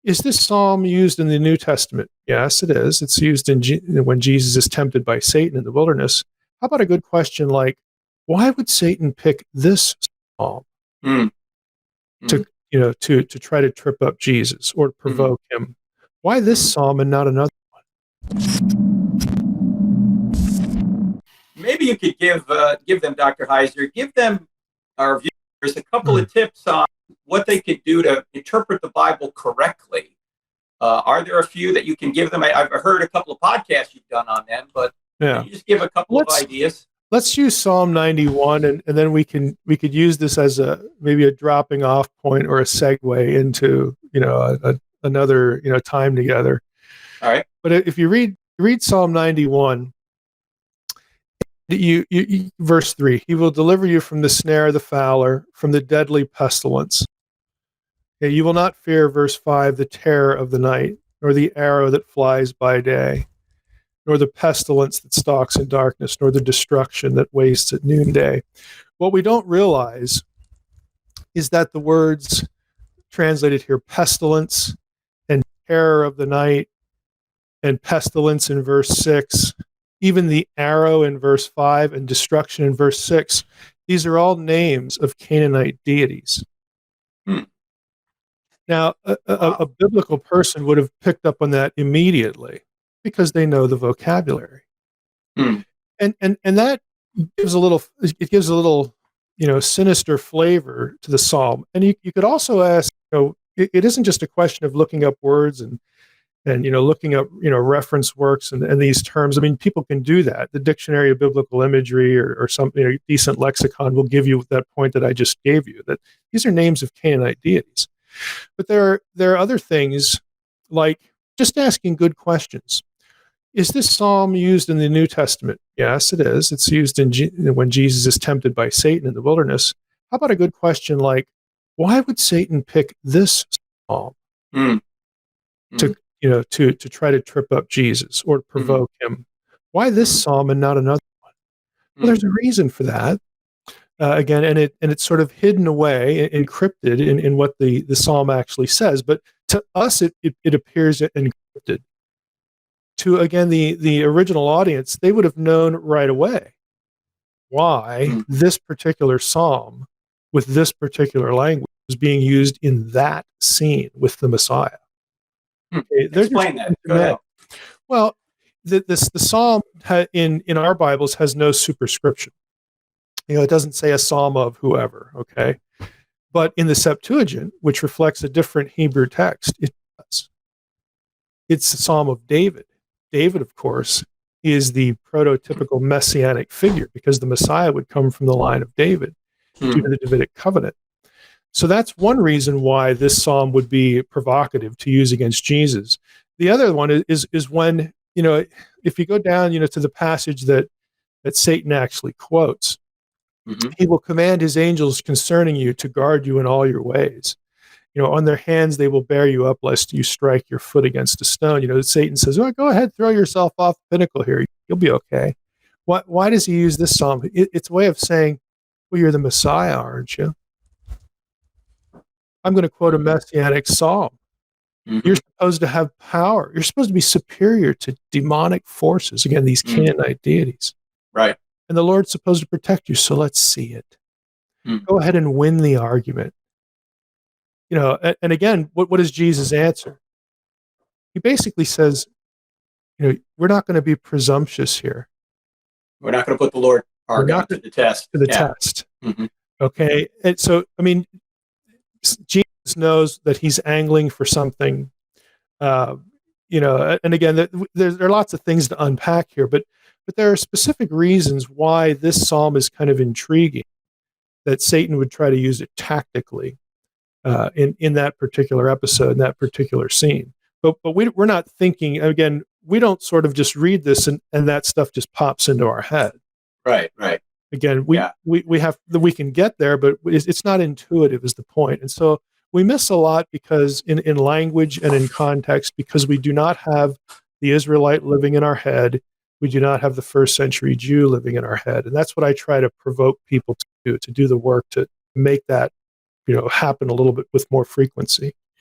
Is this psalm used in the New Testament? Yes, it is. It's used when Jesus is tempted by Satan in the wilderness. How about a good question like, why would Satan pick this psalm to try to trip up Jesus or to provoke him? Why this psalm and not another one? Maybe you could give them, Dr. Heiser, give them, our viewers, a couple of tips on what they could do to interpret the Bible correctly. Are there a few that you can give them? I've heard a couple of podcasts you've done on them, but can you just give a couple of ideas? Let's use Psalm 91, and then we could use this as maybe a dropping off point or a segue into another time together. All right. But if you read Psalm 91, you verse 3, he will deliver you from the snare of the fowler, from the deadly pestilence. Okay, you will not fear, verse 5, the terror of the night, nor the arrow that flies by day, nor the pestilence that stalks in darkness, nor the destruction that wastes at noonday. What we don't realize is that the words translated here, pestilence and terror of the night, and pestilence in verse 6, even the arrow in verse 5 and destruction in verse 6, these are all names of Canaanite deities. Now, a biblical person would have picked up on that immediately because they know the vocabulary. And that gives a little sinister flavor to the psalm. And you could also ask, it isn't just a question of looking up words and looking up reference works and these terms. I mean, people can do that. The Dictionary of Biblical Imagery or some decent lexicon will give you that point that I just gave you, that these are names of Canaanite deities. But there are other things, like just asking good questions. Is this psalm used in the New Testament? Yes, it is. It's used when Jesus is tempted by Satan in the wilderness. How about a good question like, why would Satan pick this psalm to try to trip up Jesus or to provoke him? Why this psalm and not another one? Well, there's a reason for that. Again, and it's sort of hidden away, encrypted in what the psalm actually says. But to us, it appears encrypted. To, again, the original audience, they would have known right away why this particular psalm with this particular language was being used in that scene with the Messiah. Okay, explain that. Go ahead. Well, the psalm in our Bibles has no superscription. It doesn't say a psalm of whoever, okay? But in the Septuagint, which reflects a different Hebrew text, it does. It's the Psalm of David. David, of course, is the prototypical messianic figure because the Messiah would come from the line of David due to the Davidic covenant. So that's one reason why this psalm would be provocative to use against Jesus. The other one is when, if you go down, to the passage that Satan actually quotes, he will command his angels concerning you to guard you in all your ways. On their hands they will bear you up lest you strike your foot against a stone. Satan says, "Oh, go ahead, throw yourself off the pinnacle here. You'll be okay." Why does he use this psalm? It's a way of saying, well, you're the Messiah, aren't you? I'm going to quote a messianic psalm. You're supposed to have power. You're supposed to be superior to demonic forces. Again, these Canaanite deities. Right. And the Lord's supposed to protect you, so let's see it. Go ahead and win the argument. And again, what is Jesus' answer? He basically says, we're not going to be presumptuous here. We're not going to put the Lord argument to the test. Test. Okay? And so, Jesus knows that he's angling for something, and again, there are lots of things to unpack here, but there are specific reasons why this psalm is kind of intriguing, that Satan would try to use it tactically in that particular episode, in that particular scene. But we're not thinking, again, we don't sort of just read this and that stuff just pops into our head. Right. Again, we can get there, but it's not intuitive is the point. And so we miss a lot because in language and in context, because we do not have the Israelite living in our head. We do not have the first century Jew living in our head. And that's what I try to provoke people to do the work to make that, happen a little bit with more frequency.